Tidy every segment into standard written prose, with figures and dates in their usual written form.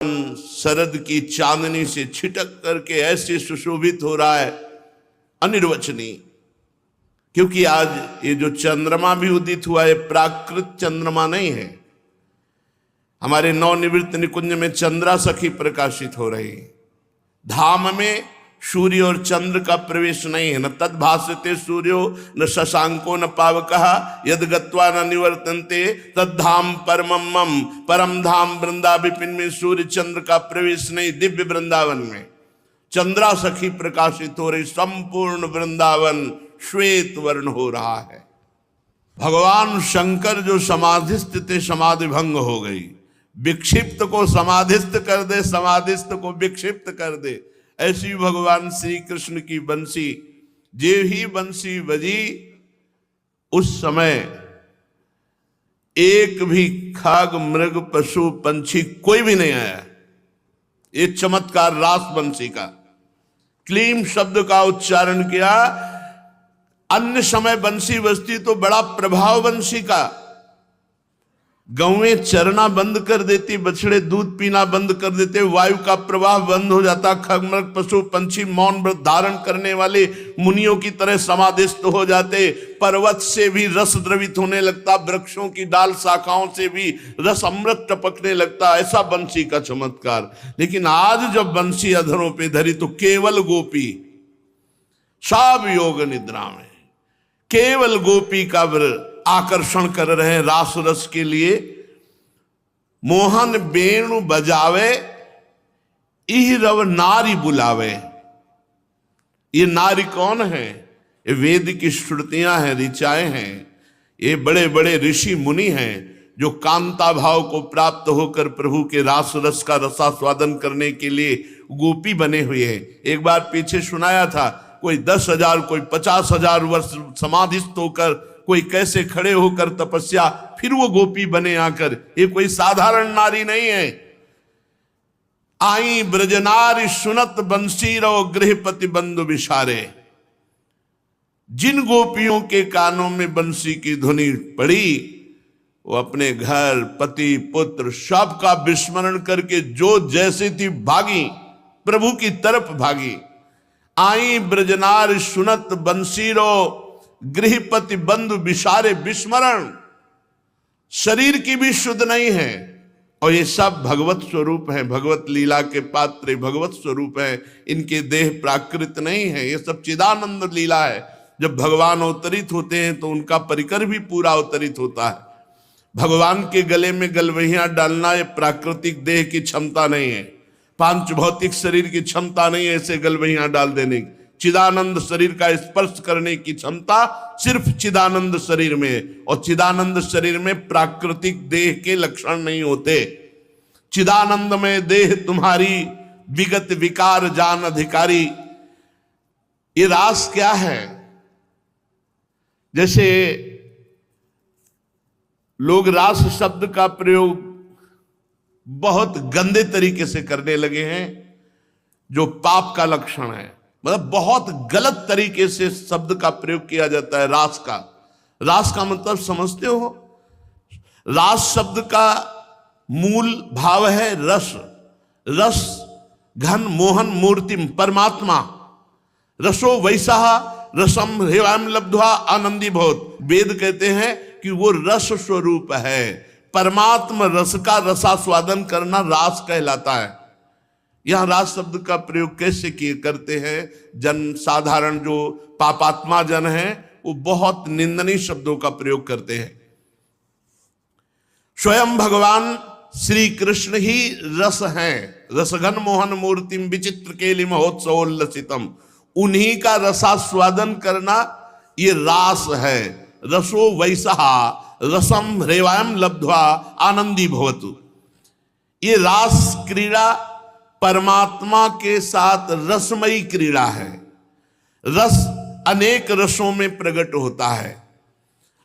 शरद की चांदनी से छिटक करके ऐसे सुशोभित हो रहा है, अनिर्वचनीय। क्योंकि आज ये जो चंद्रमा भी उदित हुआ है प्राकृत चंद्रमा नहीं है। हमारे नवनिवृत्त निकुंज में चंद्रा सखी प्रकाशित हो रही। धाम में सूर्य और चंद्र का प्रवेश नहीं है। न तद्भासते सूर्यो न शशांको न पावकः यद गत्वा न निवर्तन्ते तद्धाम परमम मम। परम धाम वृंदा विपिन में सूर्य चंद्र का प्रवेश नहीं। दिव्य वृंदावन में चंद्रा सखी प्रकाशित हो रही। संपूर्ण वृंदावन श्वेत वर्ण हो रहा है। भगवान शंकर जो समाधिस्थ थे समाधि भंग हो गई। विक्षिप्त को समाधिस्थ कर दे, समाधिस्थ को विक्षिप्त कर दे। ऐसी भगवान श्री कृष्ण की बंसी, जे ही बंसी बजी उस समय एक भी खाग मृग पशु पंछी कोई भी नहीं आया। ये चमत्कार रास बंसी का। क्लीम शब्द का उच्चारण किया। अन्य समय बंसी बजती तो बड़ा प्रभाव बंसी का। गौएं चरना बंद कर देती, बछड़े दूध पीना बंद कर देते, वायु का प्रवाह बंद हो जाता, खगमृग पशु पंछी मौन व्रत धारण करने वाले मुनियों की तरह समाधिस्थ हो जाते। पर्वत से भी रस द्रवित होने लगता, वृक्षों की डाल शाखाओं से भी रस अमृत टपकने लगता। ऐसा बंसी का चमत्कार। लेकिन आज जब बंसी अधरों पे धरी तो केवल गोपी, सब योग निद्रा में, केवल गोपी का आकर्षण कर रहे हैं रास रस के लिए। मोहन वेणु बजावे इह रव नारी बुलावे। ये नारी कौन है? ये वेद की श्रुतियां हैं, ऋचाएं हैं। ये बड़े बड़े ऋषि मुनि हैं जो कांता भाव को प्राप्त होकर प्रभु के रास रस का रसास्वादन करने के लिए गोपी बने हुए हैं। एक बार पीछे सुनाया था, कोई 10,000 कोई 50,000 वर्ष समाधिस्थ होकर, कोई कैसे खड़े होकर तपस्या, फिर वो गोपी बने आकर। ये कोई साधारण नारी नहीं है। आई ब्रजनारी सुनत बंसी रो गृहपति बंधु विशारे। जिन गोपियों के कानों में बंसी की ध्वनि पड़ी वो अपने घर पति पुत्र सबका विस्मरण करके जो जैसे थी भागी, प्रभु की तरफ भागी। आई ब्रजनार सुनत बंसीरो गृहपति बंधु विशारे। विस्मरण, शरीर की भी शुद्ध नहीं है। और ये सब भगवत स्वरूप है, भगवत लीला के पात्र भगवत स्वरूप है। इनके देह प्राकृत नहीं है। ये सब चिदानंद लीला है। जब भगवान अवतरित होते हैं तो उनका परिकर भी पूरा अवतरित होता है। भगवान के गले में गलवहियां डालना ये प्राकृतिक देह की क्षमता नहीं है। पांच भौतिक शरीर की क्षमता नहीं है ऐसे गलवहियां डाल देने की। चिदानंद शरीर का स्पर्श करने की क्षमता सिर्फ चिदानंद शरीर में है। और चिदानंद शरीर में प्राकृतिक देह के लक्षण नहीं होते। चिदानंद में देह तुम्हारी विगत विकार जान अधिकारी। ये रास क्या है? जैसे लोग रास शब्द का प्रयोग बहुत गंदे तरीके से करने लगे हैं, जो पाप का लक्षण है। मतलब बहुत गलत तरीके से शब्द का प्रयोग किया जाता है रास का। रास का मतलब समझते हो? रास शब्द का मूल भाव है रस। रस घन मोहन मूर्तिम, परमात्मा। रसो वैसा रसम हेवाम लब्ध्वा आनंदी भवत। वेद कहते हैं कि वो रस स्वरूप है। परमात्मा रस का रसास्वादन करना रास कहलाता है। यहां रास शब्द का प्रयोग कैसे किए करते हैं? जन साधारण जो पापात्मा जन हैं वो बहुत निंदनीय शब्दों का प्रयोग करते हैं। स्वयं भगवान श्री कृष्ण ही रस हैं। रसघन मोहन मूर्तिम विचित्र केलि महोत्सवोल्लसितम। उन्हीं का रसास्वादन करना ये रास है। रसो वैसा रसम रेवायम लब्ध्वा आनंदी भवतु। ये रास क्रीड़ा परमात्मा के साथ रसमयी क्रीड़ा है। रस अनेक रसों में प्रकट होता है।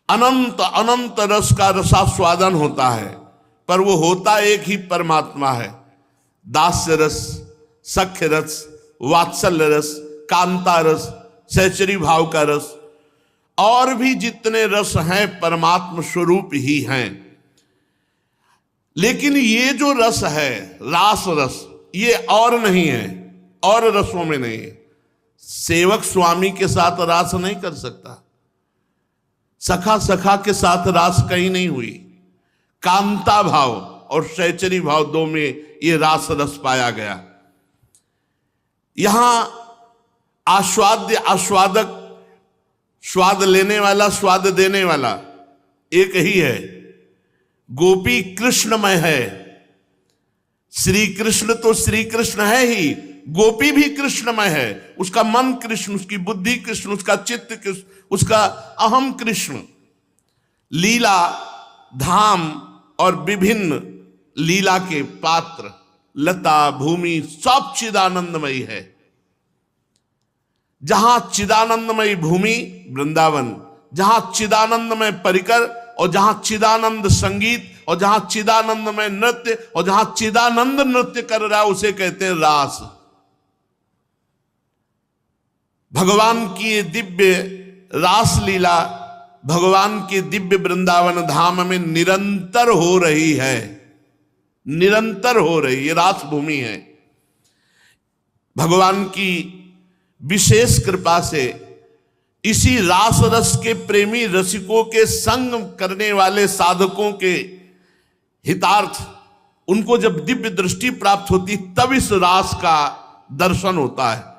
अनंत अनंत रस का रसास्वादन होता है, पर वो होता एक ही परमात्मा है। दास्य रस, सख्य रस, वात्सल्य रस, कांता रस, सहचरी भाव का रस, और भी जितने रस हैं परमात्मा स्वरूप ही हैं। लेकिन ये जो रस है, रास रस, ये और नहीं है, और रसों में नहीं है। सेवक स्वामी के साथ रास नहीं कर सकता, सखा सखा के साथ रास कहीं नहीं हुई। कांता भाव और शैचरी भाव दो में ये रास रस पाया गया। यहां आस्वाद्य, आस्वादक, स्वाद लेने वाला, स्वाद देने वाला एक ही है। गोपी कृष्णमय है, श्री कृष्ण तो श्री कृष्ण है ही, गोपी भी कृष्णमय है। उसका मन कृष्ण, उसकी बुद्धि कृष्ण, उसका चित्त कृष्ण, उसका अहम कृष्ण। लीला, धाम और विभिन्न लीला के पात्र, लता, भूमि, सब चिदानंदमयी है। जहां चिदानंदमयी भूमि वृंदावन, जहां चिदानंदमय परिकर, और जहां चिदानंद संगीत, और जहां चिदानंदमय नृत्य, और जहां चिदानंद नृत्य कर रहा है, उसे कहते हैं रास। भगवान की दिव्य रास लीला भगवान के दिव्य वृंदावन धाम में निरंतर हो रही है, निरंतर हो रही है। रास भूमि है। भगवान की विशेष कृपा से इसी रास रस के प्रेमी रसिकों के संग करने वाले साधकों के हितार्थ, उनको जब दिव्य दृष्टि प्राप्त होती, तब इस रास का दर्शन होता है।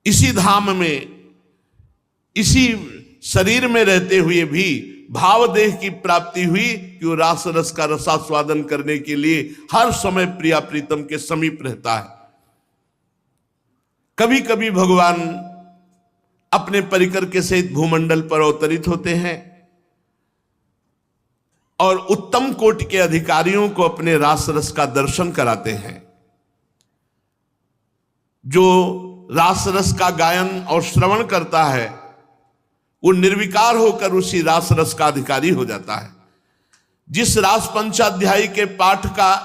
इसी धाम में, इसी शरीर में रहते हुए भी भावदेह की प्राप्ति हुई कि वो रास रस का रसास्वादन करने के लिए हर समय प्रिया प्रीतम के समीप रहता है। कभी कभी भगवान अपने परिकर के सहित भूमंडल पर अवतरित होते हैं और उत्तम कोटि के अधिकारियों को अपने रास रस का दर्शन कराते हैं। जो रास रस का गायन और श्रवण करता है, वो निर्विकार होकर उसी रास रस का अधिकारी हो जाता है। जिस रास पंचाध्यायी के पाठ का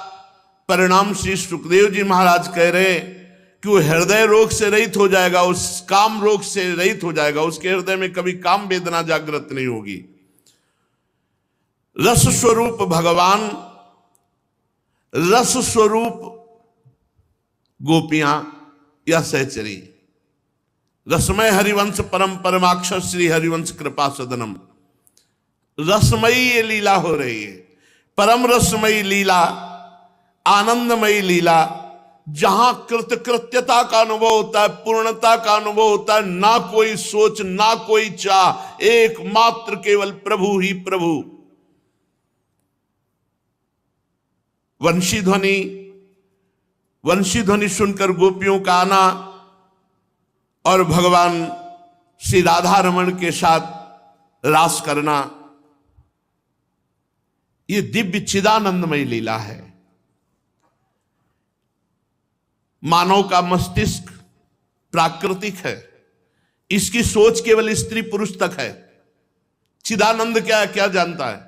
परिणाम श्री सुखदेव जी महाराज कह रहे हैं कि वो हृदय रोग से रहित हो जाएगा, उस काम रोग से रहित हो जाएगा, उसके हृदय में कभी काम वेदना जागृत नहीं होगी। रस स्वरूप भगवान, रस स्वरूप गोपियां या सहचरी, रसमय हरिवंश परम परमाक्षर श्री हरिवंश कृपा सदनम, रसमयी ये लीला हो रही है। परम रसमयी लीला, आनंदमयी लीला, जहां कृतकृत्यता का अनुभव होता है, पूर्णता का अनुभव होता है, ना कोई सोच, ना कोई चाह, एकमात्र केवल प्रभु ही प्रभु। वंशी ध्वनि, वंशी ध्वनि सुनकर गोपियों का आना और भगवान श्री राधा रमण के साथ रास करना, ये दिव्य चिदानंदमय लीला है। मानव का मस्तिष्क प्राकृतिक है, इसकी सोच केवल स्त्री पुरुष तक है। चिदानंद क्या है, क्या जानता है?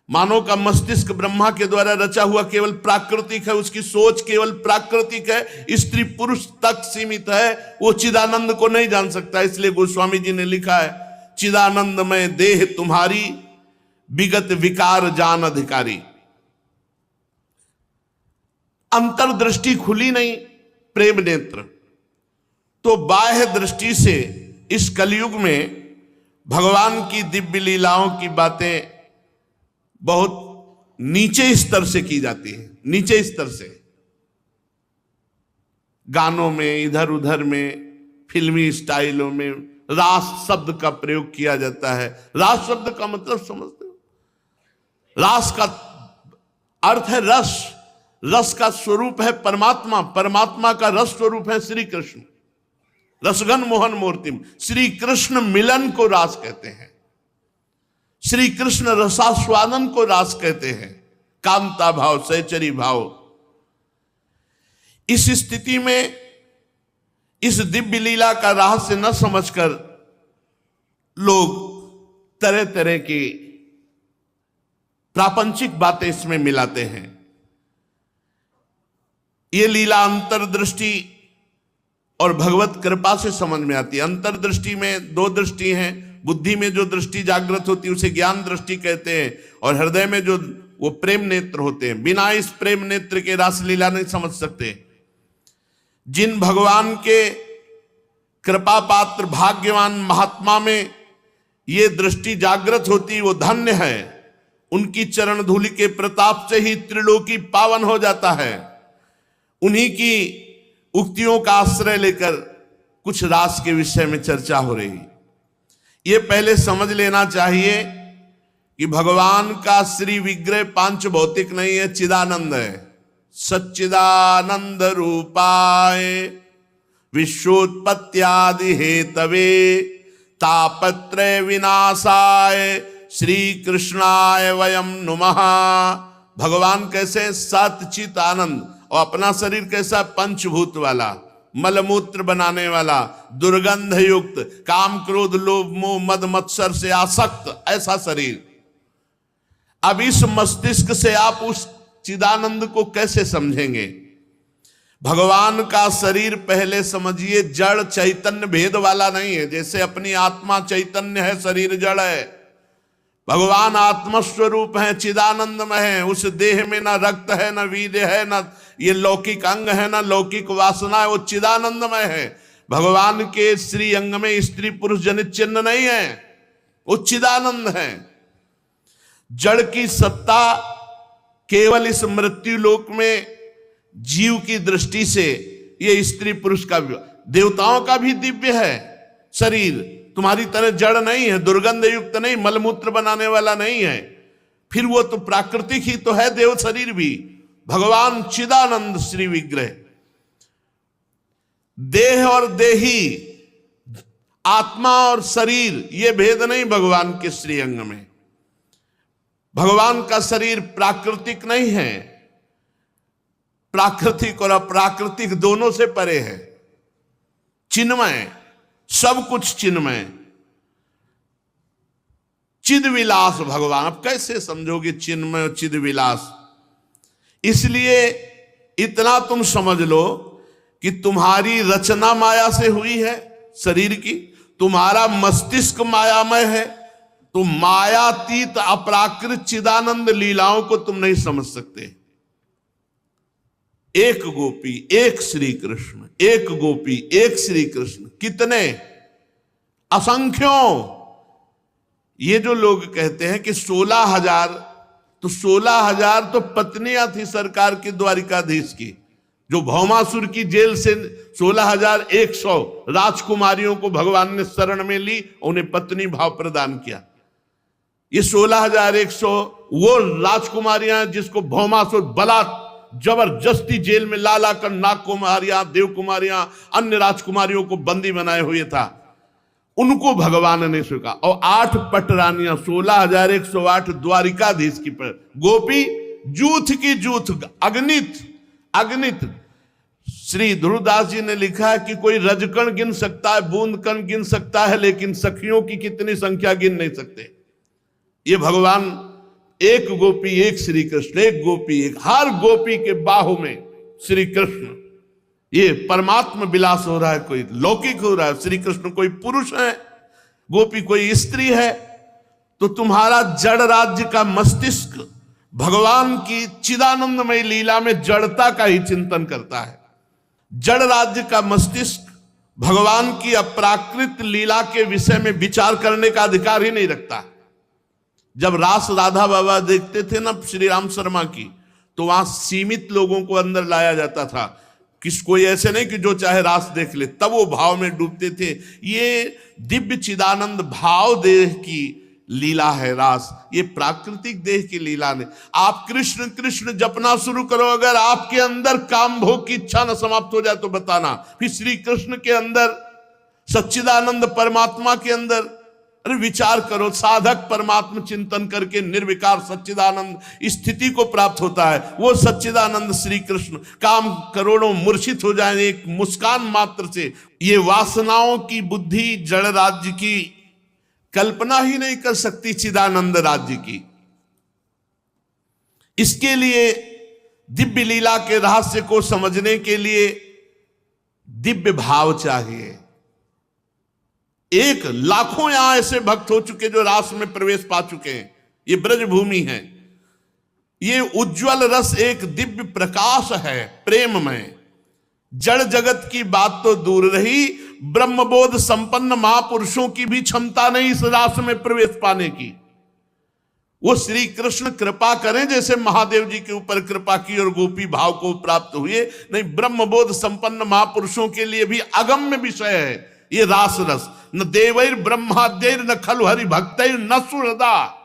मानव का मस्तिष्क ब्रह्मा के द्वारा रचा हुआ केवल प्राकृतिक है, उसकी सोच केवल प्राकृतिक है, स्त्री पुरुष तक सीमित है, वो चिदानंद को नहीं जान सकता। इसलिए गोस्वामी जी ने लिखा है, चिदानंद में देह तुम्हारी, विगत विकार जान अधिकारी। अंतर्दृष्टि खुली नहीं, प्रेम नेत्र, तो बाह्य दृष्टि से इस कलयुग में भगवान की दिव्य लीलाओं की बातें बहुत नीचे स्तर से की जाती है, नीचे स्तर से। गानों में, इधर उधर में, फिल्मी स्टाइलों में रास शब्द का प्रयोग किया जाता है। रास शब्द का मतलब समझते हो? रास का अर्थ है रस, रस का स्वरूप है परमात्मा, परमात्मा का रस स्वरूप है श्री कृष्ण। रसघन मोहन मूर्तिम, श्री कृष्ण मिलन को रास कहते हैं, श्री कृष्ण रसास्वादन को रास कहते हैं, कांता भाव, सहचरी भाव। इस स्थिति में इस दिव्य लीला का रहस्य न समझकर लोग तरह तरह की प्रापंचिक बातें इसमें मिलाते हैं। ये लीला अंतर्दृष्टि और भगवत कृपा से समझ में आती है। अंतर्दृष्टि में दो दृष्टि हैं, बुद्धि में जो दृष्टि जागृत होती है उसे ज्ञान दृष्टि कहते हैं, और हृदय में जो वो प्रेम नेत्र होते हैं। बिना इस प्रेम नेत्र के रासलीला नहीं समझ सकते। जिन भगवान के कृपा पात्र भाग्यवान महात्मा में ये दृष्टि जागृत होती, वो धन्य है। उनकी चरण धूलि के प्रताप से ही त्रिलोकी पावन हो जाता है। उन्हीं की उक्तियों का आश्रय लेकर कुछ रास के विषय में चर्चा हो रही। ये पहले समझ लेना चाहिए कि भगवान का श्री विग्रह पांच भौतिक नहीं है, चिदानंद है। सच्चिदानंद रूपाय विश्वोत्पत्त्यादि हेतवे तापत्रय विनाशाय श्री कृष्णाय वयम नुमः। भगवान कैसे? सच्चित आनंद। और अपना शरीर कैसा? पंचभूत वाला, मलमूत्र बनाने वाला, दुर्गंध युक्त, काम क्रोध लोभ मोह मद मत्सर से आसक्त, ऐसा शरीर। अब इस मस्तिष्क से आप उस चिदानंद को कैसे समझेंगे? भगवान का शरीर पहले समझिए जड़ चैतन्य भेद वाला नहीं है। जैसे अपनी आत्मा चैतन्य है, शरीर जड़ है। भगवान आत्मस्वरूप है, चिदानंदमय है। उस देह में ना रक्त है, ना वीर्य है, ना ये लौकिक अंग है, ना लौकिक वासना है। वो चिदानंदमय है। भगवान के श्री अंग में स्त्री पुरुष जनित चिन्ह नहीं है, वो चिदानंद है। जड़ की सत्ता केवल इस मृत्यु लोक में जीव की दृष्टि से ये स्त्री पुरुष का, देवताओं का भी दिव्य है शरीर। तुम्हारी तरह जड़ नहीं है, दुर्गंध युक्त नहीं, मलमूत्र बनाने वाला नहीं है। फिर वो तो प्राकृतिक ही तो है, देव शरीर भी। भगवान चिदानंद श्री विग्रह। देह और देही, आत्मा और शरीर, ये भेद नहीं भगवान के श्री अंग में। भगवान का शरीर प्राकृतिक नहीं है, प्राकृतिक और अप्राकृतिक दोनों से परे है। चिन्मय, सब कुछ चिन्मय, चिद विलास भगवान। अब कैसे समझोगे चिन्मय और चिद विलास? इसलिए इतना तुम समझ लो कि तुम्हारी रचना माया से हुई है शरीर की, तुम्हारा मस्तिष्क मायामय है। तो मायातीत अपराकृत चिदानंद लीलाओं को तुम नहीं समझ सकते। एक गोपी एक श्री कृष्ण, एक गोपी एक श्री कृष्ण, कितने असंख्यों। ये जो लोग कहते हैं कि 16,000, तो 16,000 तो पत्नियां थी सरकार की द्वारिकाधीश की, जो भौमासुर की जेल से 16,100 राजकुमारियों को भगवान ने शरण में ली, उन्हें पत्नी भाव प्रदान किया। ये 16,100 वो राजकुमारियां जिसको भौमासुर बलात् जबरदस्ती जेल में ला ला कर नाग कुमारियां, देव कुमारियां, अन्य राजकुमारियों को बंदी बनाए हुए था, उनको भगवान ने स्वीकार। और 8 पटरानियां, 16,108 द्वारिकाधीश की पर गोपी, जूथ की जूथ, अगणित अगणित। श्री ध्रुवदास जी ने लिखा है कि कोई रजकण गिन सकता है, बूंद कण गिन सकता है, लेकिन सखियों की कितनी संख्या गिन नहीं सकते। ये भगवान एक गोपी एक श्री कृष्ण, एक गोपी एक, हर गोपी के बाहों में श्री कृष्ण। ये परमात्मा विलास हो रहा है, कोई लौकिक हो रहा है। श्री कृष्ण कोई पुरुष है, गोपी कोई स्त्री है। तो तुम्हारा जड़ राज्य का मस्तिष्क भगवान की चिदानंदमय लीला में जड़ता का ही चिंतन करता है। जड़ राज्य का मस्तिष्क भगवान की अपराकृत लीला के विषय में विचार करने का अधिकार ही नहीं रखता। जब रास राधा बाबा देखते थे ना श्री राम शर्मा की, तो वहां सीमित लोगों को अंदर लाया जाता था। कोई ऐसे नहीं कि जो चाहे रास देख ले, तब वो भाव में डूबते थे। ये दिव्य चिदानंद भाव देह की लीला है रास, ये प्राकृतिक देह की लीला नहीं। आप कृष्ण कृष्ण जपना शुरू करो, अगर आपके अंदर काम भोग की इच्छा न समाप्त हो जाए तो बताना। फिर श्री कृष्ण के अंदर, सच्चिदानंद परमात्मा के अंदर, अरे विचार करो, साधक परमात्मा चिंतन करके निर्विकार सच्चिदानंद स्थिति को प्राप्त होता है। वो सच्चिदानंद श्री कृष्ण काम करोड़ों मूर्छित हो जाए एक मुस्कान मात्र से। ये वासनाओं की बुद्धि जड़ राज्य की कल्पना ही नहीं कर सकती, चिदानंद राज्य की। इसके लिए दिव्य लीला के रहस्य को समझने के लिए दिव्य भाव चाहिए। एक लाखों यहां ऐसे भक्त हो चुके जो रास में प्रवेश पा चुके हैं। ये ब्रज भूमि है, ये उज्जवल रस एक दिव्य प्रकाश है प्रेम में। जड़ जगत की बात तो दूर रही, ब्रह्मबोध संपन्न महापुरुषों की भी क्षमता नहीं इस रास में प्रवेश पाने की। वो श्री कृष्ण कृपा करें जैसे महादेव जी के ऊपर कृपा की और गोपी भाव को प्राप्त हुए, नहीं ब्रह्मबोध संपन्न महापुरुषों के लिए भी अगम्य विषय है ये रास रस। न देवैर ब्रह्माद्यैर न खलु हरि भक्तैर न सुहृदा,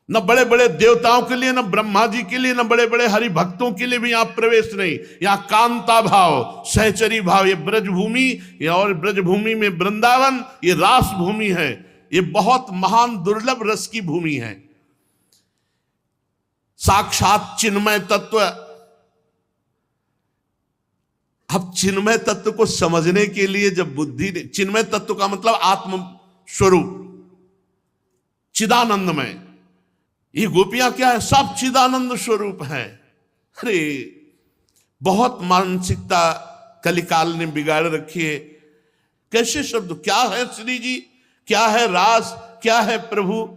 न बड़े बड़े देवताओं के लिए, न ब्रह्मा जी के लिए, न बड़े बड़े हरि भक्तों के लिए भी यहाँ प्रवेश नहीं। यहाँ कांता भाव, सहचरी भाव, ये ब्रजभूमि और ब्रजभूमि में वृंदावन, ये रास भूमि है। ये बहुत महान दुर्लभ रस की भूमि है। साक्षात चिन्मय तत्व। अब चिन्मय तत्व को समझने के लिए जब बुद्धि ने, चिन्मय तत्व का मतलब आत्म स्वरूप, चिदानंदमय। ये गोपियां क्या है? सब चिदानंद स्वरूप है। अरे बहुत मानसिकता कलिकाल ने बिगाड़ रखी है। कैसे शब्द, क्या है श्री जी, क्या है रास, क्या है प्रभु?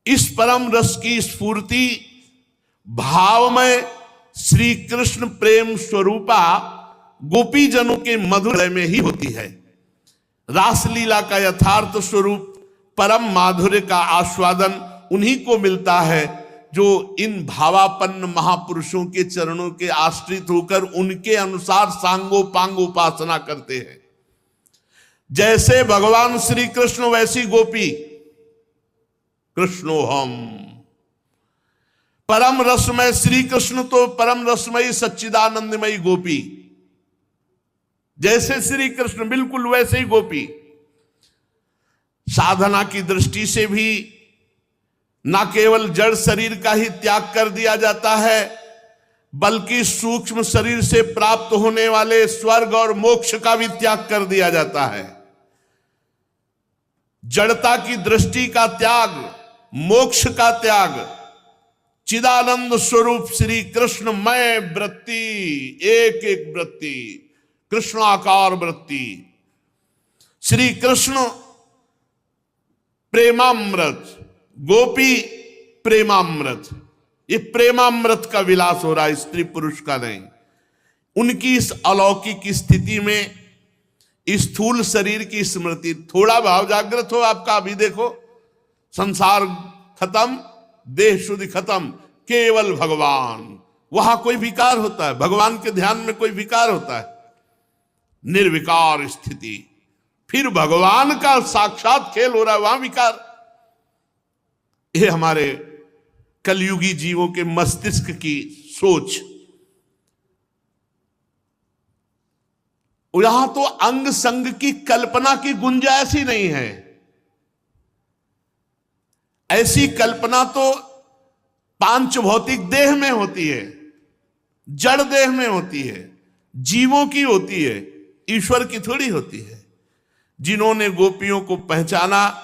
इस परम रस की स्फूर्ति भावमय श्री कृष्ण प्रेम स्वरूपा गोपी जनों के मधुर में ही होती है। रासलीला का यथार्थ स्वरूप परम माधुर्य का आस्वादन उन्हीं को मिलता है जो इन भावापन्न महापुरुषों के चरणों के आश्रित होकर उनके अनुसार सांगोपांग उपासना करते हैं। जैसे भगवान श्री कृष्ण वैसी गोपी, कृष्णो हम। परम रसमय श्री कृष्ण तो परम रसमयी सच्चिदानंदमयी गोपी, जैसे श्री कृष्ण बिल्कुल वैसे ही गोपी। साधना की दृष्टि से भी ना केवल जड़ शरीर का ही त्याग कर दिया जाता है, बल्कि सूक्ष्म शरीर से प्राप्त होने वाले स्वर्ग और मोक्ष का भी त्याग कर दिया जाता है। जड़ता की दृष्टि का त्याग, मोक्ष का त्याग, चिदानंद स्वरूप श्री कृष्णमय वृत्ति, एक एक वृत्ति, कृष्णाकार वृत्ति, श्री कृष्ण प्रेमामृत, गोपी प्रेमामृत। ये प्रेमामृत का विलास हो रहा है, स्त्री पुरुष का नहीं। उनकी इस अलौकिक स्थिति में स्थूल शरीर की स्मृति, थोड़ा भाव जागृत हो आपका, अभी देखो संसार खत्म, देह शुद्धि खत्म, केवल भगवान। वहां कोई विकार होता है? भगवान के ध्यान में कोई विकार होता है? निर्विकार स्थिति। फिर भगवान का साक्षात खेल हो रहा है, वहां विकार। ये हमारे कलयुगी जीवों के मस्तिष्क की सोच। यहां तो अंग संग की कल्पना की गुंजाइश ही नहीं है। ऐसी कल्पना तो पांच भौतिक देह में होती है, जड़ देह में होती है, जीवों की होती है, ईश्वर की थोड़ी होती है। जिन्होंने गोपियों को पहचाना,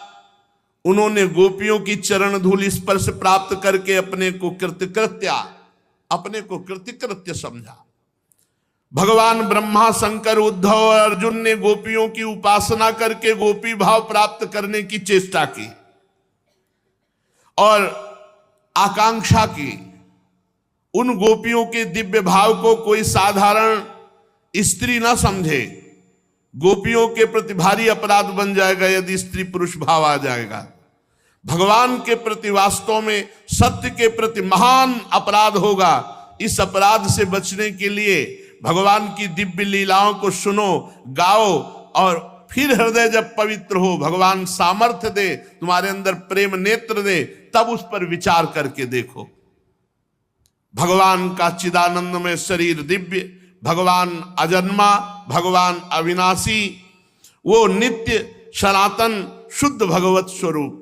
उन्होंने गोपियों की चरण धूल स्पर्श प्राप्त करके अपने को कृतकृत्य समझा। भगवान ब्रह्मा, शंकर, उद्धव और अर्जुन ने गोपियों की उपासना करके गोपी भाव प्राप्त करने की चेष्टा की और आकांक्षा की। उन गोपियों के दिव्य भाव को कोई साधारण स्त्री ना समझे। गोपियों के प्रति भारी अपराध बन जाएगा यदि स्त्री पुरुष भाव आ जाएगा। भगवान के प्रति वास्तव में सत्य के प्रति महान अपराध होगा। इस अपराध से बचने के लिए भगवान की दिव्य लीलाओं को सुनो, गाओ और फिर हृदय जब पवित्र हो, भगवान सामर्थ्य दे, तुम्हारे अंदर प्रेम नेत्र दे, तब उस पर विचार करके देखो। भगवान का चिदानंद में शरीर दिव्य, भगवान अजन्मा, भगवान अविनाशी, वो नित्य सनातन शुद्ध भगवत स्वरूप।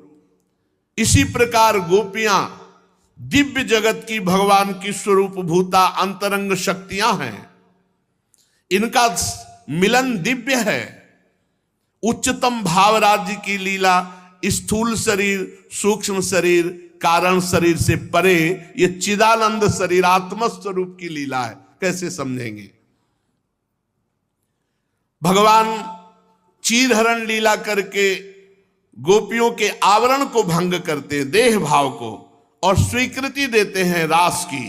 इसी प्रकार गोपियां दिव्य जगत की भगवान की स्वरूप भूता अंतरंग शक्तियां हैं। इनका मिलन दिव्य है। उच्चतम भाव राज्य की लीला स्थूल शरीर, सूक्ष्म शरीर, कारण शरीर से परे ये चिदानंद शरीर आत्म स्वरूप की लीला है। कैसे समझेंगे? भगवान चीरहरण लीला करके गोपियों के आवरण को भंग करते, देह भाव को, और स्वीकृति देते हैं रास की।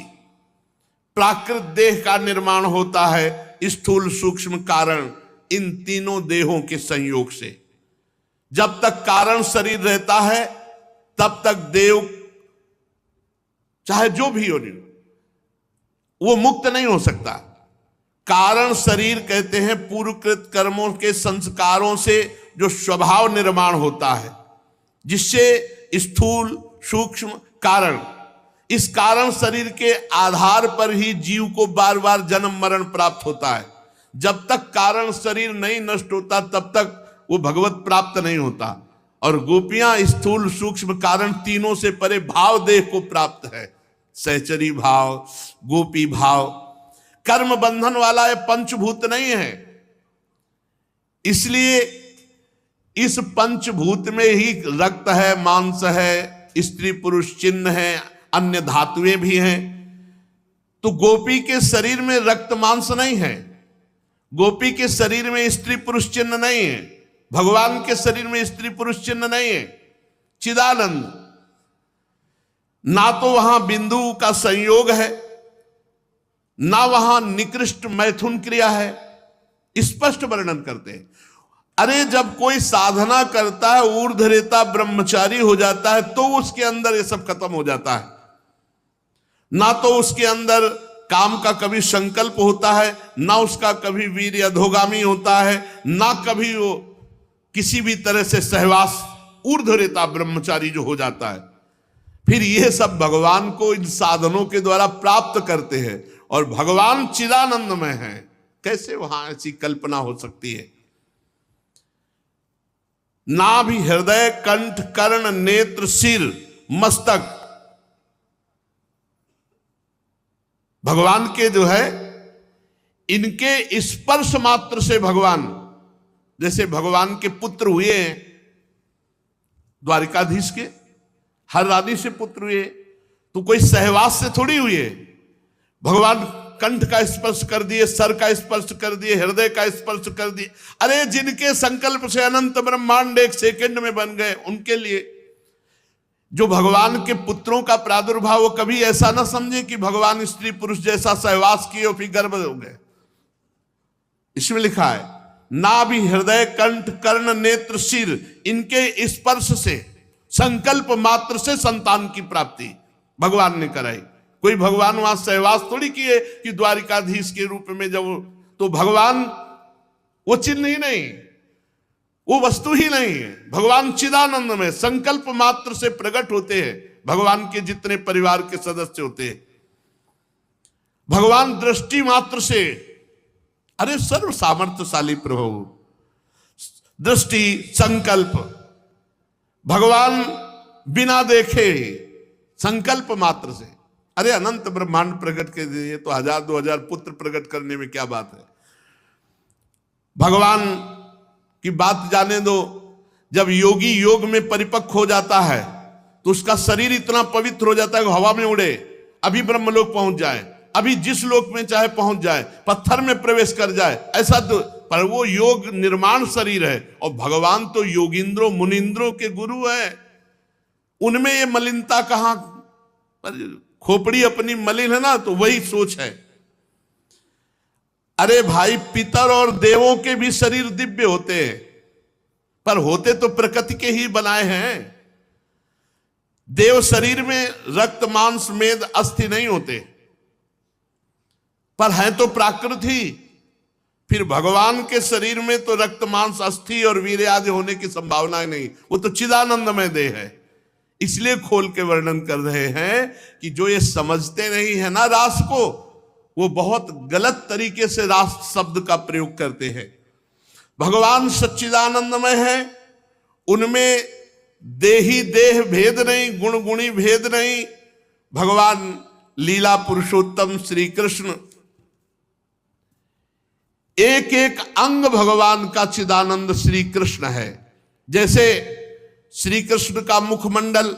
प्राकृत देह का निर्माण होता है स्थूल सूक्ष्म कारण इन तीनों देहों के संयोग से। जब तक कारण शरीर रहता है तब तक देव चाहे जो भी हो वो मुक्त नहीं हो सकता। कारण शरीर कहते हैं पूर्वकृत कर्मों के संस्कारों से जो स्वभाव निर्माण होता है, जिससे स्थूल सूक्ष्म कारण, इस कारण शरीर के आधार पर ही जीव को बार बार जन्म मरण प्राप्त होता है। जब तक कारण शरीर नहीं नष्ट होता तब तक वो भगवत प्राप्त नहीं होता। और गोपियां स्थूल सूक्ष्म कारण तीनों से परे भाव देह को प्राप्त है। सहचरी भाव, गोपी भाव कर्म बंधन वाला है, पंचभूत नहीं है। इसलिए इस पंचभूत में ही रक्त है, मांस है, स्त्री पुरुष चिन्ह है, अन्य धातुएं भी हैं। तो गोपी के शरीर में रक्त मांस नहीं है, गोपी के शरीर में स्त्री पुरुष चिन्ह नहीं है, भगवान के शरीर में स्त्री पुरुष चिन्ह नहीं है। चिदानंद, ना तो वहां बिंदु का संयोग है, ना वहां निकृष्ट मैथुन क्रिया है। स्पष्ट वर्णन करते हैं। अरे जब कोई साधना करता है, ऊर्ध्वरेता ब्रह्मचारी हो जाता है, तो उसके अंदर ये सब खत्म हो जाता है। ना तो उसके अंदर काम का कभी संकल्प होता है, ना उसका कभी वीर अधोगामी होता है, ना कभी वो किसी भी तरह से सहवास, ऊर्ध्वरेता ब्रह्मचारी जो हो जाता है। फिर ये सब भगवान को इन साधनों के द्वारा प्राप्त करते हैं और भगवान चिदानंद में है। कैसे वहां ऐसी कल्पना हो सकती है? नाभि, हृदय, कंठ, कर्ण, नेत्र, सिर, मस्तक, भगवान के जो है इनके स्पर्श मात्र से भगवान, जैसे भगवान के पुत्र हुए हैं द्वारिकाधीश के, हर रानी से पुत्र हुए, तो कोई सहवास से थोड़ी हुए। भगवान कंठ का स्पर्श कर दिए, सर का स्पर्श कर दिए, हृदय का स्पर्श कर दिए। अरे जिनके संकल्प से अनंत ब्रह्मांड एक सेकंड में बन गए, उनके लिए जो भगवान के पुत्रों का प्रादुर्भाव, वो कभी ऐसा ना समझे कि भगवान स्त्री पुरुष जैसा सहवास किए और फिर गर्भ हो गए। इसमें लिखा है नाभि, हृदय, कंठ, कर्ण, नेत्र, सिर, इनके स्पर्श से, संकल्प मात्र से संतान की प्राप्ति भगवान ने कराई। कोई भगवान वहां सहवास थोड़ी किए कि द्वारिकाधीश के रूप में जब, तो भगवान वो चिन्ह ही नहीं, वो वस्तु ही नहीं है। भगवान चिदानंद में संकल्प मात्र से प्रकट होते हैं। भगवान के जितने परिवार के सदस्य होते हैं, भगवान दृष्टि मात्र से, अरे सर्व सामर्थ्यशाली प्रभु, दृष्टि, संकल्प, भगवान बिना देखे संकल्प मात्र से, अरे अनंत ब्रह्मांड प्रकट के दिए तो 1000-2000 पुत्र प्रकट करने में क्या बात है। भगवान की बात जाने दो, जब योगी योग में परिपक्व हो जाता है तो उसका शरीर इतना पवित्र हो जाता है कि हवा में उड़े, अभी ब्रह्मलोक पहुंच जाए, अभी जिस लोक में चाहे पहुंच जाए, पत्थर में प्रवेश कर जाए, ऐसा तो, पर वो योग निर्माण शरीर है। और भगवान तो योगिंद्रों मुनिंद्रों के गुरु है, उनमें ये मलिनता कहां? खोपड़ी अपनी मलिन है ना, तो वही सोच है। अरे भाई, पितर और देवों के भी शरीर दिव्य होते हैं, पर होते तो प्रकृति के ही बनाए हैं। देव शरीर में रक्त मांस मेद अस्थि नहीं होते, पर हैं तो प्राकृत ही। फिर भगवान के शरीर में तो रक्त मांस अस्थि और वीर्य आदि होने की संभावना नहीं, वो तो चिदानंदमय देह है। इसलिए खोल के वर्णन कर रहे हैं कि जो ये समझते नहीं है ना रास को, वो बहुत गलत तरीके से रास शब्द का प्रयोग करते हैं। भगवान सच्चिदानंदमय है, उनमें देही देह भेद नहीं, गुण गुणी भेद नहीं। भगवान लीला पुरुषोत्तम श्री कृष्ण, एक एक अंग भगवान का चिदानंद श्री कृष्ण है। जैसे श्री कृष्ण का मुखमंडल,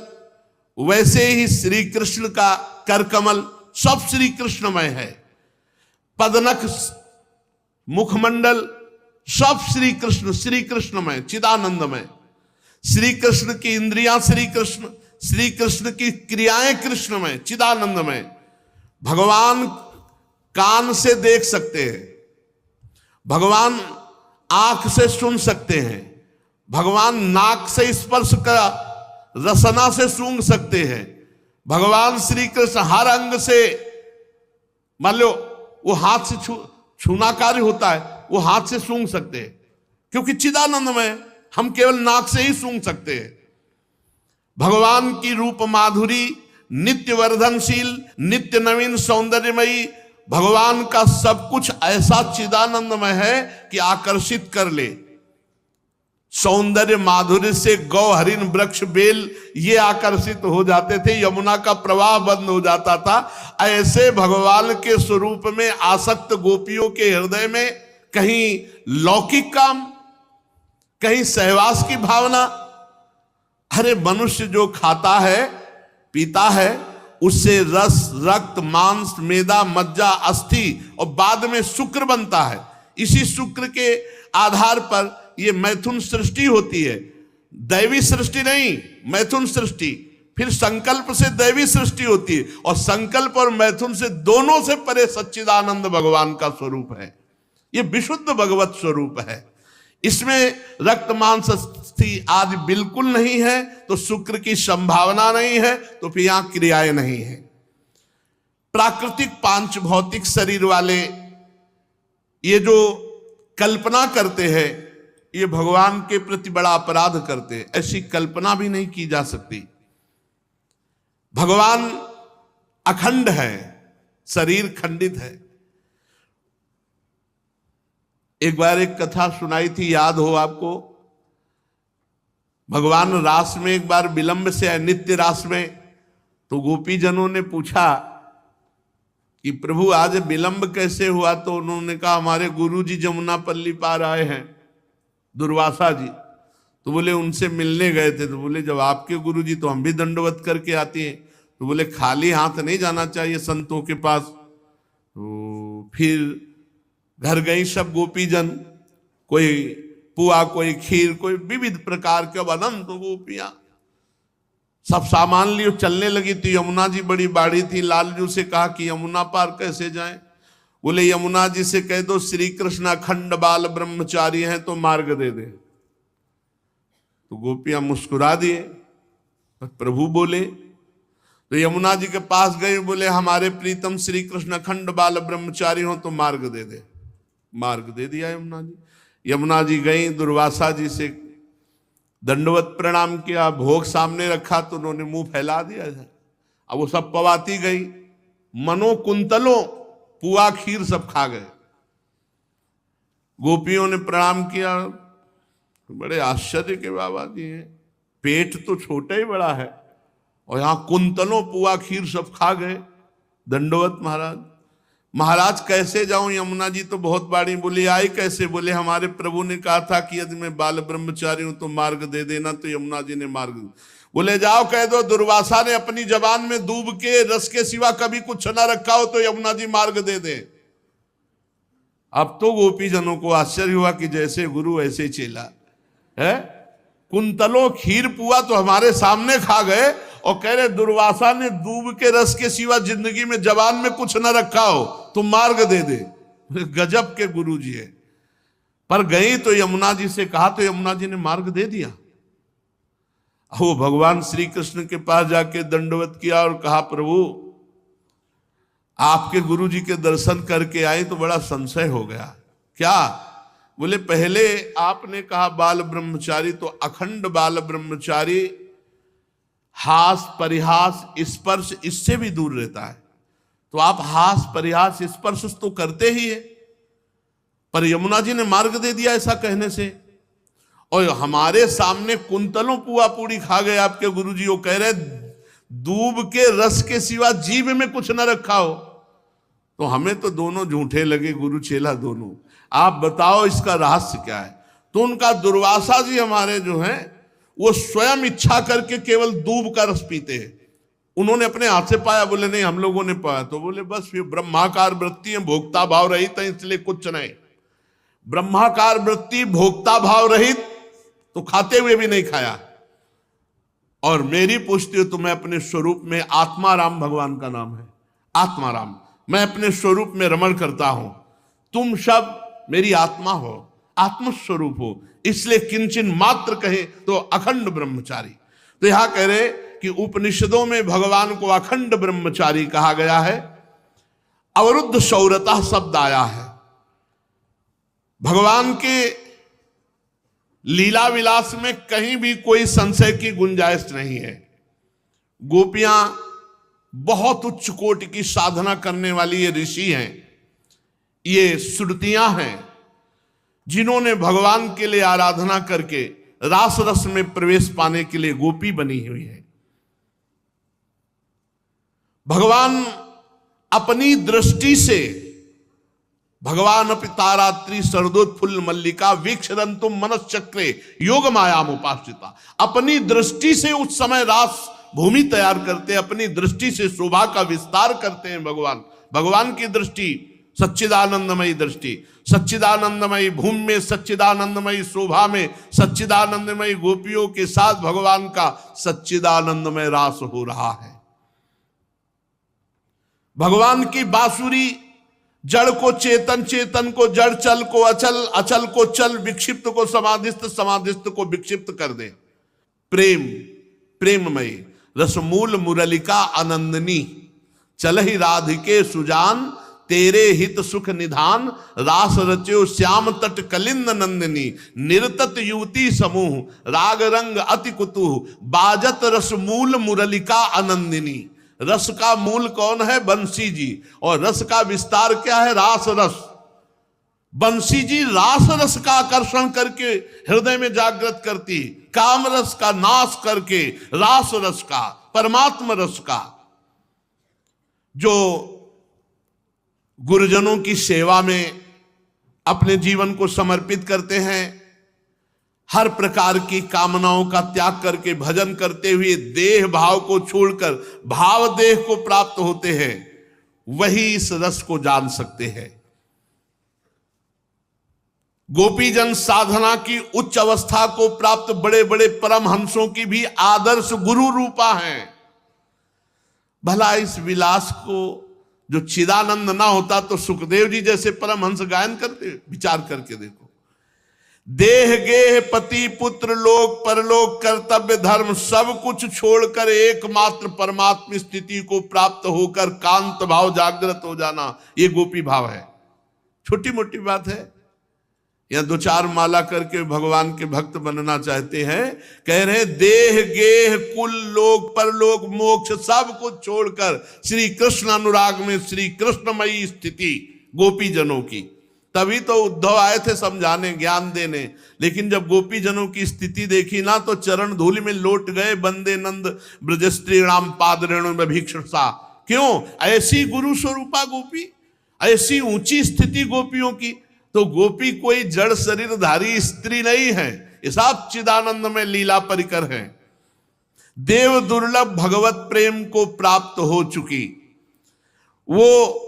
वैसे ही श्री कृष्ण का करकमल, सब श्री कृष्णमय है। पदनख, मुखमंडल, सब श्री कृष्णमय चिदानंदमय। श्री कृष्ण की इंद्रियां श्री कृष्ण, श्री कृष्ण की क्रियाएं कृष्णमय चिदानंदमय। भगवान कान से देख सकते हैं, भगवान आंख से सुन सकते हैं, भगवान नाक से स्पर्श का रसना से सूंघ सकते हैं, भगवान श्री कृष्ण हर अंग से, मान लो वो हाथ से छूना कार्य होता है, वो हाथ से सूंघ सकते हैं क्योंकि चिदानंदमय, हम केवल नाक से ही सूंघ सकते हैं। भगवान की रूप माधुरी नित्य वर्धनशील, नित्य नवीन, सौंदर्यमयी, भगवान का सब कुछ ऐसा चिदानंदमय है कि आकर्षित कर ले। सौंदर्य माधुर्य से गौ, हरिण, वृक्ष, बेल ये आकर्षित हो जाते थे, यमुना का प्रवाह बंद हो जाता था। ऐसे भगवान के स्वरूप में आसक्त गोपियों के हृदय में कहीं लौकिक काम, कहीं सहवास की भावना। अरे मनुष्य जो खाता है पीता है उससे रस, रक्त, मांस, मेदा, मज्जा, अस्थि और बाद में शुक्र बनता है। इसी शुक्र के आधार पर ये मैथुन सृष्टि होती है, दैवी सृष्टि नहीं, मैथुन सृष्टि। फिर संकल्प से दैवी सृष्टि होती है और संकल्प और मैथुन से दोनों से परे सच्चिदानंद भगवान का स्वरूप है। ये विशुद्ध भगवत स्वरूप है। इसमें रक्त, मांस, अस्थि आदि बिल्कुल नहीं है, तो शुक्र की संभावना नहीं है, तो फिर यहां क्रियाएं नहीं है। प्राकृतिक पांच भौतिक शरीर वाले ये जो कल्पना करते हैं, ये भगवान के प्रति बड़ा अपराध करते हैं। ऐसी कल्पना भी नहीं की जा सकती। भगवान अखंड है, शरीर खंडित है। एक बार एक कथा सुनाई थी, याद हो आपको। भगवान रास में एक बार विलंब से आए, नित्य रास में, तो गोपी जनों ने पूछा कि प्रभु आज विलंब कैसे हुआ? तो उन्होंने कहा हमारे गुरुजी जमुना पल्ली पार आए हैं, दुर्वासा जी। तो बोले उनसे मिलने गए थे। तो बोले जब आपके गुरुजी तो हम भी दंडवत करके आते हैं। तो बोले खाली हाथ नहीं जाना चाहिए संतों के पास। तो फिर घर गई सब गोपीजन, कोई पुआ, कोई खीर, कोई विविध प्रकार के अनंत गोपियां, सब सामान लिए चलने लगी। तो यमुना जी बड़ी बाड़ी थी, लालजू से कहा कि यमुना पार कैसे जाएं? बोले यमुना जी से कह दो श्री कृष्ण अखंड बाल ब्रह्मचारी हैं तो मार्ग दे दे। तो गोपियां मुस्कुरा दिए। प्रभु बोले, तो यमुना जी के पास गए, बोले हमारे प्रीतम श्री कृष्ण अखंड बाल ब्रह्मचारी हो तो मार्ग दे दे। मार्ग दे दिया यमुना जी। यमुना जी गई, दुर्वासा जी से दंडवत प्रणाम किया, भोग सामने रखा तो उन्होंने मुंह फैला दिया। अब वो सब पवाती गई, मनो कुंतलों पुआ खीर सब खा गए। गोपियों ने प्रणाम किया, बड़े आश्चर्य के बाबा जी हैं, पेट तो छोटा ही बड़ा है और यहां कुंतलों पुआ खीर सब खा गए। दंडवत महाराज। महाराज कैसे जाऊं? यमुना जी तो बहुत बाड़ी। बोली आई कैसे? बोले हमारे प्रभु ने कहा था कि यदि मैं बाल ब्रह्मचारी हूं तो मार्ग दे देना। तो यमुना जी ने मार्ग। बोले जाओ कह दो दुर्वासा ने अपनी जबान में दूब के रस के सिवा कभी कुछ ना रखा हो तो यमुना जी मार्ग दे दे। अब तो गोपी जनों को आश्चर्य हुआ कि जैसे गुरु ऐसे चेला है। कुंतलों खीर पुआ तो हमारे सामने खा गए और कह रहे दुर्वासा ने दूब के रस के सिवा जिंदगी में जबान में कुछ न रखा हो तो मार्ग दे दे। गजब के गुरु जी है। पर गई तो यमुना जी से कहा तो यमुना जी ने मार्ग दे दिया। वो भगवान श्री कृष्ण के पास जाके दंडवत किया और कहा प्रभु आपके गुरु जी के दर्शन करके आए तो बड़ा संशय हो गया। क्या? बोले पहले आपने कहा बाल ब्रह्मचारी, तो अखंड बाल ब्रह्मचारी हास परिहास स्पर्श इससे भी दूर रहता है। तो आप हास परिहास स्पर्श तो करते ही है, पर यमुना जी ने मार्ग दे दिया ऐसा कहने से। और हमारे सामने कुंतलों पुआ पूड़ी खा गए आपके गुरुजी। वो कह रहे दूब के रस के सिवा जीभ में कुछ न रखा हो। तो हमें तो दोनों झूठे लगे, गुरु चेला दोनों। आप बताओ इसका रहस्य क्या है? तो उनका दुर्वासा जी हमारे जो हैं वो स्वयं इच्छा करके केवल दूब का रस पीते हैं। उन्होंने अपने हाथ से पाया? बोले नहीं हम लोगों ने पाया। तो बोले बस ये ब्रह्माकार वृत्ति है, भोक्ता भाव रहित है, इसलिए कुछ नहीं। ब्रह्माकार वृत्ति भोक्ता भाव रहित तो खाते हुए भी नहीं खाया। और मेरी पूछती हो तो मैं अपने स्वरूप में, आत्माराम भगवान का नाम है, आत्माराम, मैं अपने स्वरूप में रमण करता हूं। तुम सब मेरी आत्मा हो, आत्मस्वरूप हो, इसलिए किंचन मात्र कहे तो अखंड ब्रह्मचारी। तो यहां कह रहे कि उपनिषदों में भगवान को अखंड ब्रह्मचारी कहा गया है। अवरुद्ध सौरता शब्द आया है। भगवान के लीला विलास में कहीं भी कोई संशय की गुंजाइश नहीं है। गोपियां बहुत उच्च कोटि की साधना करने वाली ये ऋषि हैं, ये श्रुतियां हैं, जिन्होंने भगवान के लिए आराधना करके रास रस में प्रवेश पाने के लिए गोपी बनी हुई है। भगवान अपनी दृष्टि से, भगवान अपि तारात्रि शरदोत्फुल्ल मल्लिका वीक्षरंतुम मनश्चक्रे योग मायाम उपासिता, अपनी दृष्टि से उस समय रास भूमि तैयार करते, अपनी दृष्टि से शोभा का विस्तार करते हैं। भगवान की दृष्टि सच्चिदानंदमयी दृष्टि, सच्चिदानंदमयी भूमि में, सच्चिदानंदमयी शोभा में, सच्चिदानंदमयी गोपियों के साथ भगवान का सच्चिदानंदमय रास हो रहा है। भगवान की बांसुरी जड़ को चेतन, चेतन को जड़, चल को अचल, अचल को चल, विक्षिप्त को समाधिस्थ, समाधिस्थ को विक्षिप्त कर दे। प्रेम, प्रेममयी रसमूल मुरलिका आनंदनी, चलहि राधिके सुजान, तेरे हित सुख निधान, रास रच्यो श्याम तट कलिंद नंदिनी, निरतत युवती समूह, राग रंग अति कुतूह, बाजत रसमूल मुरलिका आनंदिनी। रस का मूल कौन है? बंसी जी। और रस का विस्तार क्या है? रास रस। बंसी जी रास रस का आकर्षण करके हृदय में जागृत करती, काम रस का नाश करके रास रस का, परमात्मा रस का। जो गुरुजनों की सेवा में अपने जीवन को समर्पित करते हैं, हर प्रकार की कामनाओं का त्याग करके भजन करते हुए देह भाव को छोड़कर भाव देह को प्राप्त होते हैं, वही इस रस को जान सकते हैं। गोपीजन साधना की उच्च अवस्था को प्राप्त बड़े बड़े परमहंसों की भी आदर्श गुरु रूपा हैं। भला इस विलास को जो चिदानंद ना होता तो सुखदेव जी जैसे परमहंस गायन करते? विचार करके देखो। देह गेह पति पुत्र लोक परलोक कर्तव्य धर्म सब कुछ छोड़कर एकमात्र परमात्म स्थिति को प्राप्त होकर कांत भाव जागृत हो जाना, ये गोपी भाव है। छोटी मोटी बात है। या दो चार माला करके भगवान के भक्त बनना चाहते हैं, कह रहे देह गेह कुल लोक परलोक मोक्ष सब कुछ छोड़कर श्री कृष्ण अनुराग में श्री कृष्णमयी स्थिति गोपी जनों की। तभी तो उद्धव आए थे समझाने, ज्ञान देने, लेकिन जब गोपी जनों की स्थिति देखी ना तो चरण धूलि में लौट गए। बंदे नंद ब्रजस्त्री राम पाद रेणु में भिक्षसा। क्यों? ऐसी गुरु स्वरूपा गोपी, ऐसी ऊंची स्थिति गोपियों की। तो गोपी कोई जड़ शरीरधारी स्त्री नहीं है, ये सब चिदानंद में लीला परिकर है। देव दुर्लभ भगवत प्रेम को प्राप्त हो चुकी, वो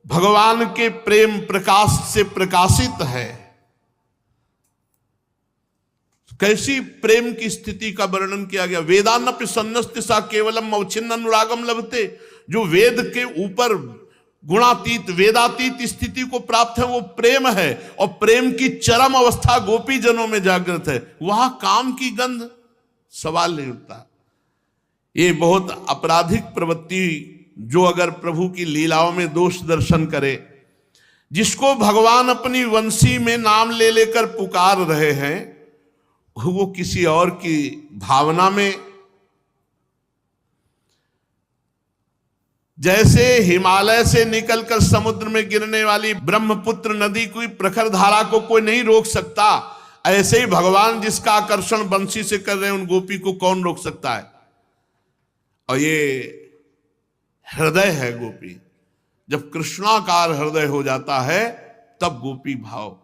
भगवान के प्रेम प्रकाश से प्रकाशित है। कैसी प्रेम की स्थिति का वर्णन किया गया। वेदानपि सन्नस्ति सा केवलम अवच्छिन्न अनुरागम लभते। जो वेद के ऊपर गुणातीत वेदातीत स्थिति को प्राप्त है वो प्रेम है, और प्रेम की चरम अवस्था गोपी जनों में जागृत है। वहां काम की गंध सवाल नहीं उठता। ये बहुत आपराधिक प्रवृत्ति, जो अगर प्रभु की लीलाओं में दोष दर्शन करे, जिसको भगवान अपनी वंशी में नाम ले लेकर पुकार रहे हैं, वो किसी और की भावना में, जैसे हिमालय से निकलकर समुद्र में गिरने वाली ब्रह्मपुत्र नदी की प्रखर धारा को कोई नहीं रोक सकता, ऐसे ही भगवान जिसका आकर्षण बंशी से कर रहे हैं उन गोपी को कौन रोक सकता है। और ये हृदय है गोपी। जब कृष्णाकार हृदय हो जाता है तब गोपी भाव।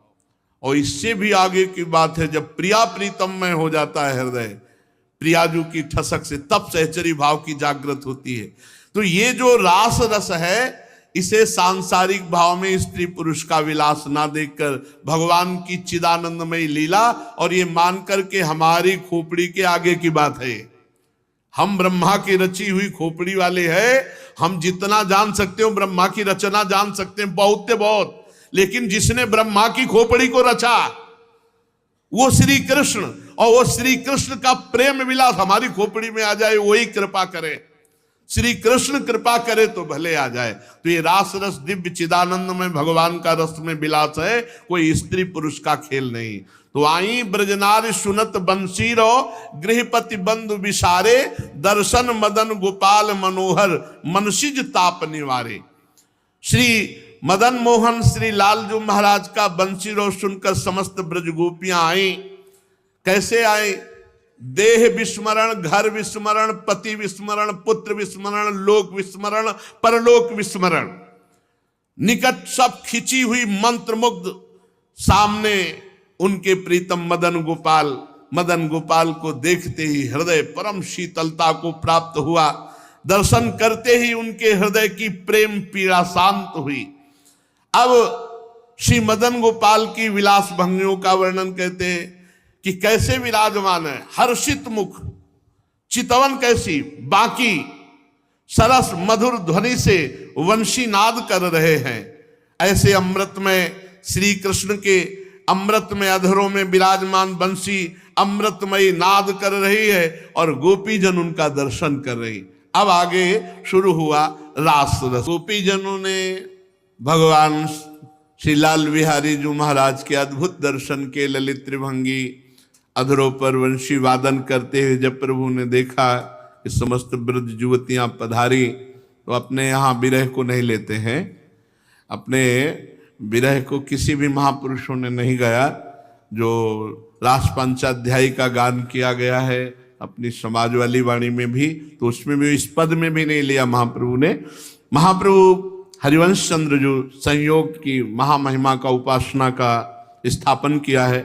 और इससे भी आगे की बात है, जब प्रिया प्रीतम में हो जाता है हृदय प्रियाजू की ठसक से, तब सहचरी भाव की जागृत होती है। तो ये जो रास रस है, इसे सांसारिक भाव में स्त्री पुरुष का विलास ना देखकर भगवान की चिदानंदमयी लीला, और ये मानकर के हमारी खोपड़ी के आगे की बात है, हम ब्रह्मा की रची हुई खोपड़ी वाले हैं। हम जितना जान सकते हो ब्रह्मा की रचना जान सकते हैं, बहुत से बहुत, लेकिन जिसने ब्रह्मा की खोपड़ी को रचा वो श्री कृष्ण, और वो श्री कृष्ण का प्रेम विलास हमारी खोपड़ी में आ जाए, वही कृपा करे। श्री कृष्ण कृपा करे तो भले आ जाए। तो ये रास रस दिव्य चिदानंद में भगवान का रस में विलास है, कोई स्त्री पुरुष का खेल नहीं। तो आई ब्रजनारी सुनत बंसी रो, गृहपति बंधु विसारे, दर्शन मदन गोपाल मनोहर, मनसिज ताप निवारे। श्री मदन मोहन श्री लालजू महाराज का बंसी रो सुनकर समस्त ब्रज गोपियां आई। कैसे आई? देह विस्मरण, घर विस्मरण, पति विस्मरण, पुत्र विस्मरण, लोक विस्मरण, परलोक विस्मरण, निकट सब खिंची हुई मंत्रमुग्ध सामने उनके प्रीतम मदन गोपाल। मदन गोपाल को देखते ही हृदय परम शीतलता को प्राप्त हुआ। दर्शन करते ही उनके हृदय की प्रेम पीड़ा शांत हुई। अब श्री मदन गोपाल की विलास भंगियों का वर्णन कहते हैं कि कैसे विराजमान है, हर्षित मुख, चितवन कैसी, बाकी सरस मधुर ध्वनि से वंशी नाद कर रहे हैं। ऐसे अमृत में श्री कृष्ण के अमृत में अधरों में विराजमान बंसी अमृतमयी नाद कर रही है और गोपी जन उनका दर्शन कर रही। अब आगे शुरू हुआ रास रस। गोपी जनों ने भगवान श्री लाल बिहारी जी महाराज के अद्भुत दर्शन के। ललित त्रिभंगी अधरों पर वंशी वादन करते हुए जब प्रभु ने देखा कि समस्त ब्रज युवतियां पधारी, तो अपने यहाँ विरह को नहीं लेते हैं। अपने विरह को किसी भी महापुरुषों ने नहीं गाया। जो रास पंचाध्यायी का गान किया गया है अपनी समाज वाली वाणी में भी, तो उसमें भी इस पद में भी नहीं लिया महाप्रभु ने। महाप्रभु हरिवंश चंद्र जो संयोग की महामहिमा का उपासना का स्थापन किया है।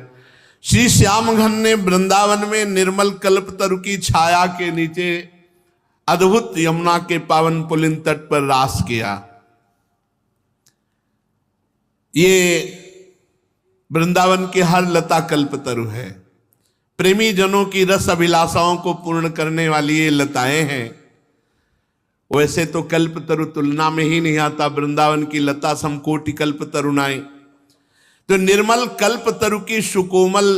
श्री श्याम घन ने वृंदावन में निर्मल कल्पतरु की छाया के नीचे अद्भुत यमुना के पावन पुलिन तट पर रास किया। ये वृंदावन की हर लता कल्पतरु है। प्रेमी जनों की रस अभिलाषाओं को पूर्ण करने वाली ये लताएं हैं। वैसे तो कल्पतरु तुलना में ही नहीं आता, वृंदावन की लता समकोटि कल्पतरुणाएं। तो निर्मल कल्पतरु की सुकोमल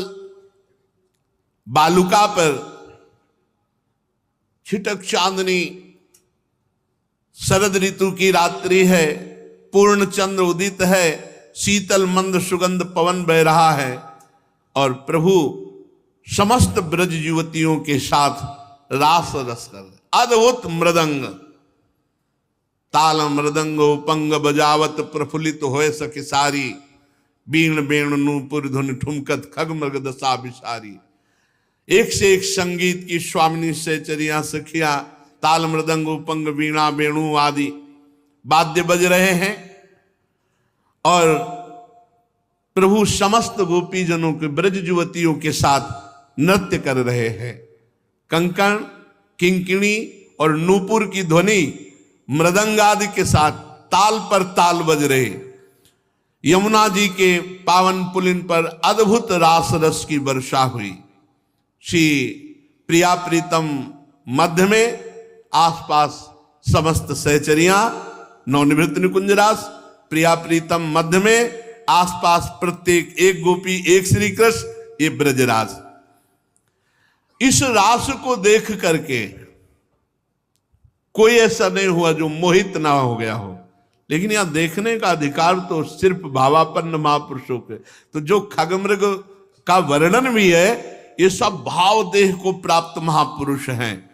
बालुका पर छिटक चांदनी, शरद ऋतु की रात्रि है, पूर्ण चंद्र उदित है, शीतल मंद सुगंध पवन बह रहा है और प्रभु समस्त ब्रज युवतियों के साथ रास रस कर रहे। अद्भुत मृदंग, ताल मृदंग उपंग बजावत प्रफुल्लित होए सखी सारी, बीण बेण नूपुर धुन ठुमकत खग मृग दशा विसारी। एक से एक संगीत की स्वामिनी सहचरियां सखियां, ताल मृदंग उपंग वीणा वेणु आदि वाद्य बज रहे हैं और प्रभु समस्त गोपी जनों के ब्रज युवतियों के साथ नृत्य कर रहे हैं। कंकण, किंकिणी और नूपुर की ध्वनि मृदंग आदि के साथ ताल पर ताल बज रहे। यमुना जी के पावन पुलिन पर अद्भुत रास रस की वर्षा हुई। श्री प्रिया प्रीतम मध्य में, आसपास समस्त सहचरियां नवनिवृत्त निकुंज रास, प्रिया प्रीतम मध्य में, आसपास प्रत्येक एक गोपी एक श्री कृष्ण, ये ब्रजराज। इस रास को देख करके कोई ऐसा नहीं हुआ जो मोहित ना हो गया हो। लेकिन यहां देखने का अधिकार तो सिर्फ भावापन्न महापुरुषों के। तो जो खगमृग का वर्णन भी है, ये सब भाव देह को प्राप्त महापुरुष हैं।